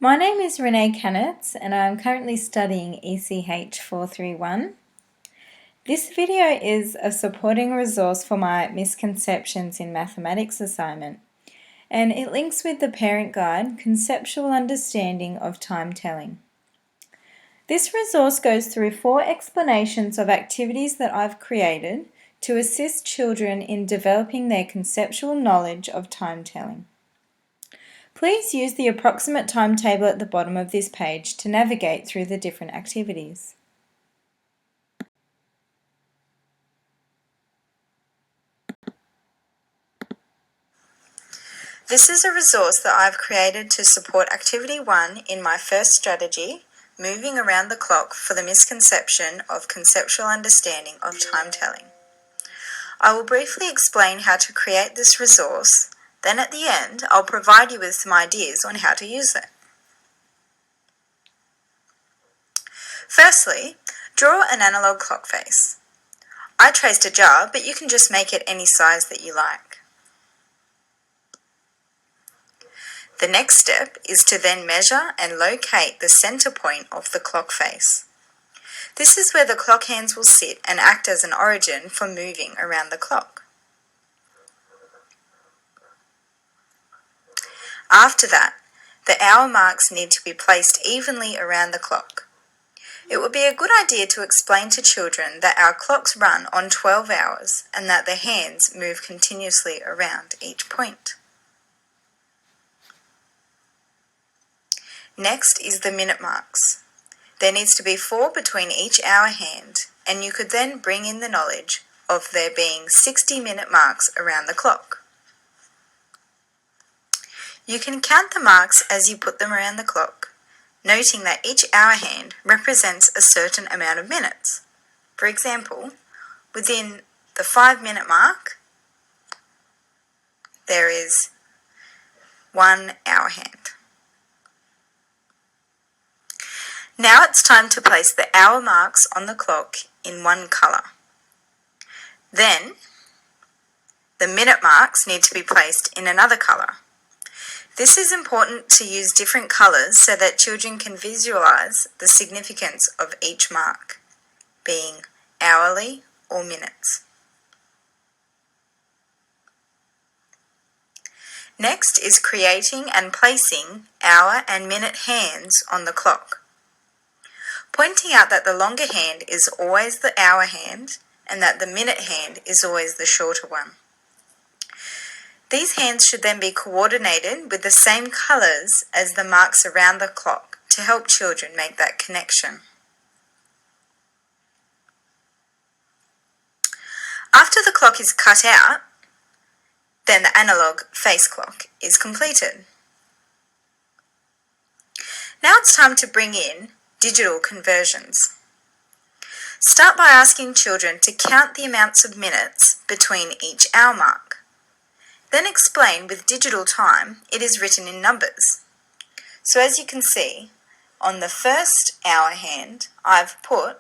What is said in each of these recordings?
My name is Renee Kanitz and I'm currently studying ECH 431. This video is a supporting resource for my Misconceptions in Mathematics assignment, and it links with the parent guide, Conceptual Understanding of Time Telling. This resource goes through 4 explanations of activities that I've created to assist children in developing their conceptual knowledge of time telling. Please use the approximate timetable at the bottom of this page to navigate through the different activities. This is a resource that I've created to support Activity 1 in my first strategy, moving around the clock for the misconception of conceptual understanding of time telling. I will briefly explain how to create this resource, then at the end I'll provide you with some ideas on how to use it. Firstly, draw an analog clock face. I traced a jar, but you can just make it any size that you like. The next step is to then measure and locate the center point of the clock face. This is where the clock hands will sit and act as an origin for moving around the clock. After that, the hour marks need to be placed evenly around the clock. It would be a good idea to explain to children that our clocks run on 12 hours and that the hands move continuously around each point. Next is the minute marks. There needs to be 4 between each hour hand, and you could then bring in the knowledge of there being 60-minute marks around the clock. You can count the marks as you put them around the clock, noting that each hour hand represents a certain amount of minutes. For example, within the 5-minute mark, there is 1 hour hand. Now it's time to place the hour marks on the clock in one colour. Then, the minute marks need to be placed in another colour. This is important to use different colours so that children can visualise the significance of each mark, being hourly or minutes. Next is creating and placing hour and minute hands on the clock. Pointing out that the longer hand is always the hour hand and that the minute hand is always the shorter one. These hands should then be coordinated with the same colours as the marks around the clock to help children make that connection. After the clock is cut out, then the analogue face clock is completed. Now it's time to bring in digital conversions. Start by asking children to count the amounts of minutes between each hour mark. Then explain with digital time it is written in numbers. So as you can see, on the first hour hand, I've put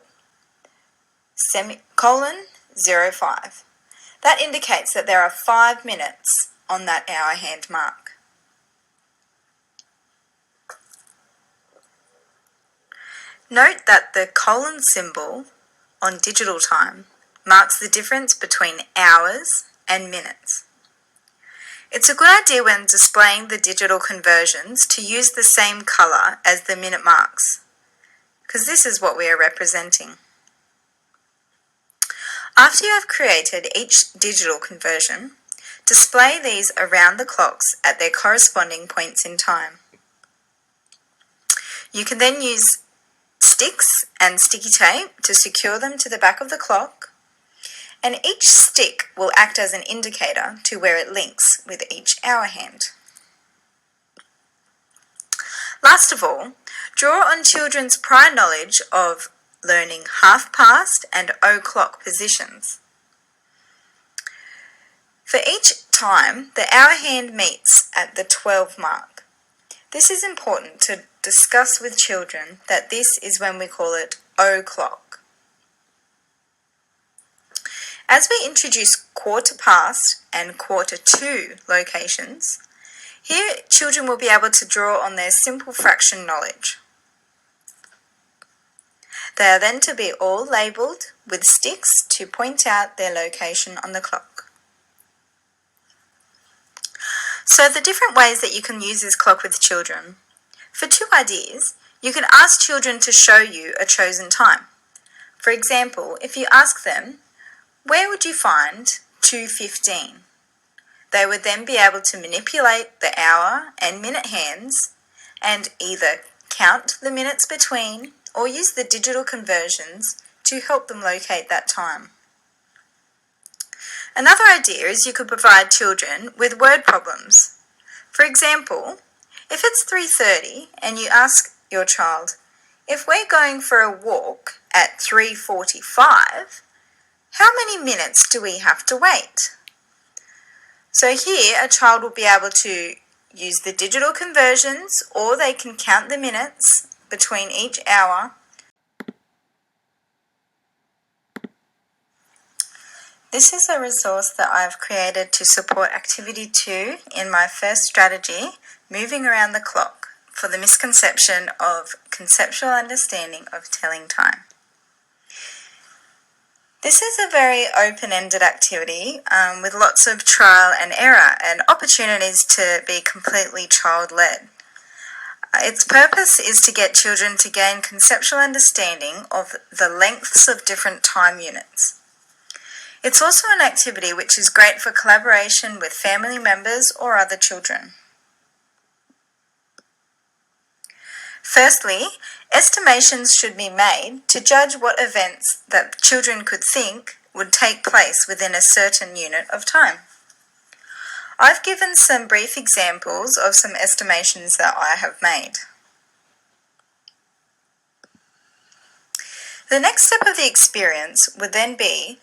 semicolon 05. That indicates that there are 5 minutes on that hour hand mark. Note that the colon symbol on digital time marks the difference between hours and minutes. It's a good idea when displaying the digital conversions to use the same colour as the minute marks, because this is what we are representing. After you have created each digital conversion, display these around the clocks at their corresponding points in time. You can then use sticks and sticky tape to secure them to the back of the clock, and each stick will act as an indicator to where it links with each hour hand. Last of all, draw on children's prior knowledge of learning half past and o'clock positions. For each time, the hour hand meets at the 12 mark. This is important to discuss with children that this is when we call it o'clock. As we introduce quarter past and quarter to locations, Here, children will be able to draw on their simple fraction knowledge. They are then to be all labelled with sticks to point out their location on the clock. So the different ways that you can use this clock with children. For 2 ideas, you can ask children to show you a chosen time. For example, if you ask them, where would you find 2:15? They would then be able to manipulate the hour and minute hands and either count the minutes between or use the digital conversions to help them locate that time. Another idea is you could provide children with word problems. For example, if it's 3:30 and you ask your child, if we're going for a walk at 3:45, how many minutes do we have to wait? So here a child will be able to use the digital conversions, or they can count the minutes between each hour. This is a resource that I've created to support Activity 2 in my first strategy, moving around the clock, for the misconception of conceptual understanding of telling time. This is a very open-ended activity with lots of trial and error and opportunities to be completely child-led. Its purpose is to get children to gain conceptual understanding of the lengths of different time units. It's also an activity which is great for collaboration with family members or other children. Firstly, estimations should be made to judge what events that children could think would take place within a certain unit of time. I've given some brief examples of some estimations that I have made. The next step of the experience would then be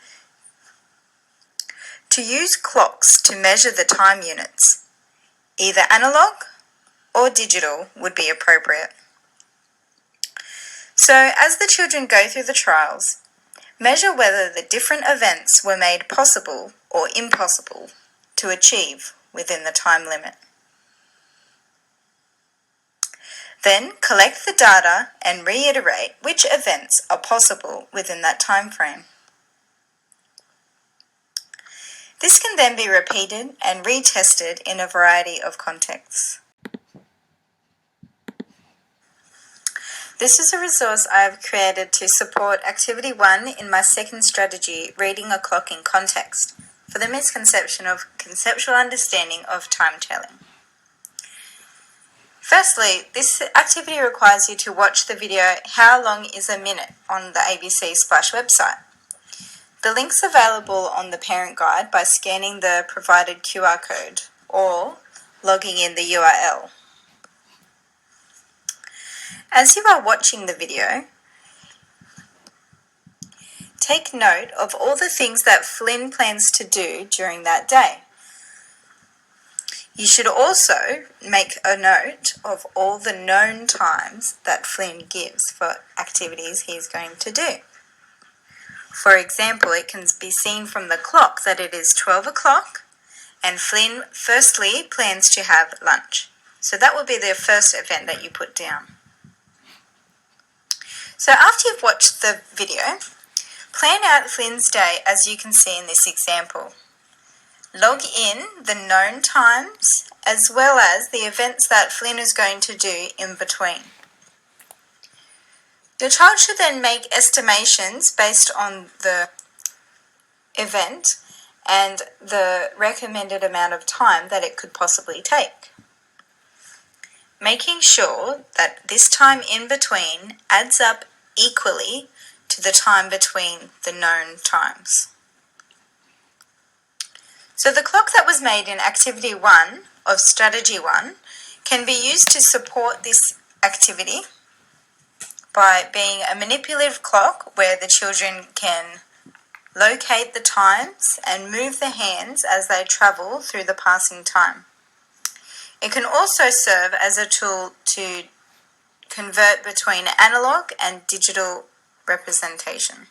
to use clocks to measure the time units. Either analog or digital would be appropriate. So as the children go through the trials, measure whether the different events were made possible or impossible to achieve within the time limit. Then collect the data and reiterate which events are possible within that time frame. This can then be repeated and retested in a variety of contexts. This is a resource I have created to support Activity 1 in my second strategy, Reading a Clock in Context, for the misconception of conceptual understanding of time telling. Firstly, this activity requires you to watch the video How Long is a Minute on the ABC Splash website. The link's available on the parent guide by scanning the provided QR code or logging in the URL. As you are watching the video, take note of all the things that Flynn plans to do during that day. You should also make a note of all the known times that Flynn gives for activities he's going to do. For example, it can be seen from the clock that it is 12 o'clock and Flynn firstly plans to have lunch. So that will be the first event that you put down. So after you've watched the video, plan out Flynn's day as you can see in this example. Log in the known times as well as the events that Flynn is going to do in between. Your child should then make estimations based on the event and the recommended amount of time that it could possibly take, making sure that this time in between adds up equally to the time between the known times. So the clock that was made in Activity 1 of Strategy 1 can be used to support this activity by being a manipulative clock where the children can locate the times and move the hands as they travel through the passing time. It can also serve as a tool to convert between analog and digital representation.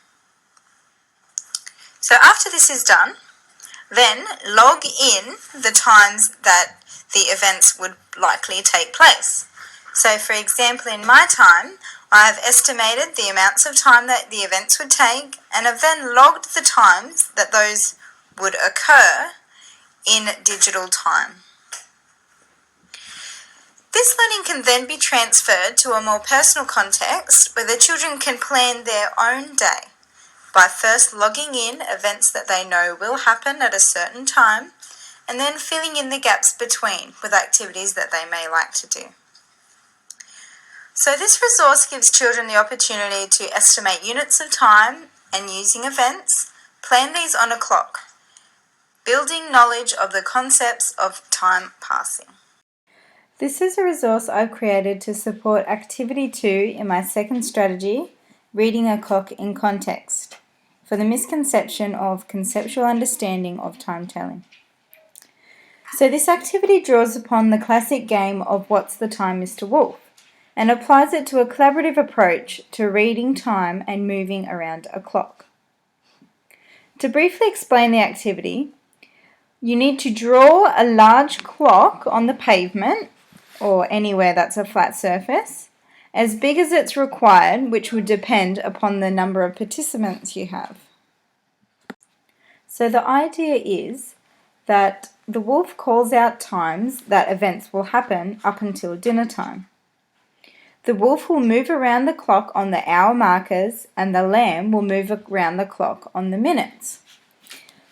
So after this is done, then log in the times that the events would likely take place. So for example, in my time, I have estimated the amounts of time that the events would take and have then logged the times that those would occur in digital time. This learning can then be transferred to a more personal context where the children can plan their own day by first logging in events that they know will happen at a certain time and then filling in the gaps between with activities that they may like to do. So this resource gives children the opportunity to estimate units of time and using events, plan these on a clock, building knowledge of the concepts of time passing. This is a resource I've created to support Activity 2 in my second strategy, Reading a Clock in Context, for the misconception of conceptual understanding of time telling. So this activity draws upon the classic game of What's the Time, Mr. Wolf, and applies it to a collaborative approach to reading time and moving around a clock. To briefly explain the activity, you need to draw a large clock on the pavement or anywhere that's a flat surface, as big as it's required, which would depend upon the number of participants you have. So the idea is that the wolf calls out times that events will happen up until dinner time. The wolf will move around the clock on the hour markers and the lamb will move around the clock on the minutes.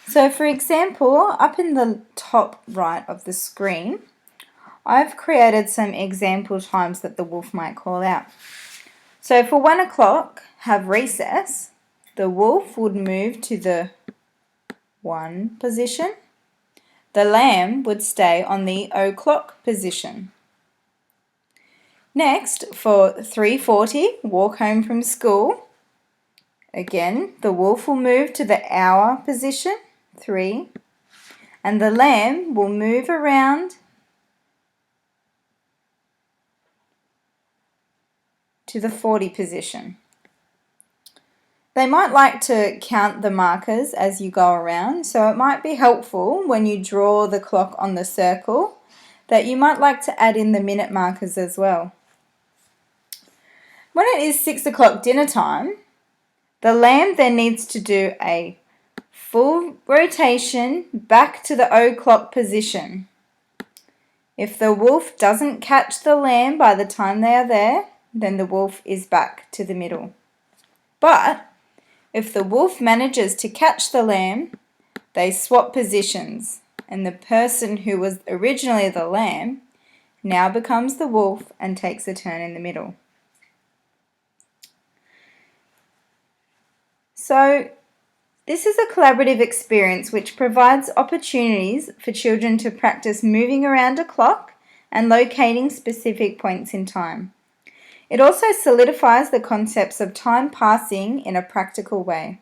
So for example, up in the top right of the screen, I've created some example times that the wolf might call out. So for 1 o'clock, have recess, the wolf would move to the 1 position. The lamb would stay on the o'clock position. Next, for 3:40, walk home from school. Again, the wolf will move to the hour position, 3, and the lamb will move around to the 40 position. They might like to count the markers as you go around, so it might be helpful when you draw the clock on the circle that you might like to add in the minute markers as well. When it is 6 o'clock dinner time, the lamb then needs to do a full rotation back to the o'clock position. If the wolf doesn't catch the lamb by the time they are there, then the wolf is back to the middle. But if the wolf manages to catch the lamb, they swap positions, and the person who was originally the lamb now becomes the wolf and takes a turn in the middle. So this is a collaborative experience which provides opportunities for children to practice moving around a clock and locating specific points in time. It also solidifies the concepts of time passing in a practical way.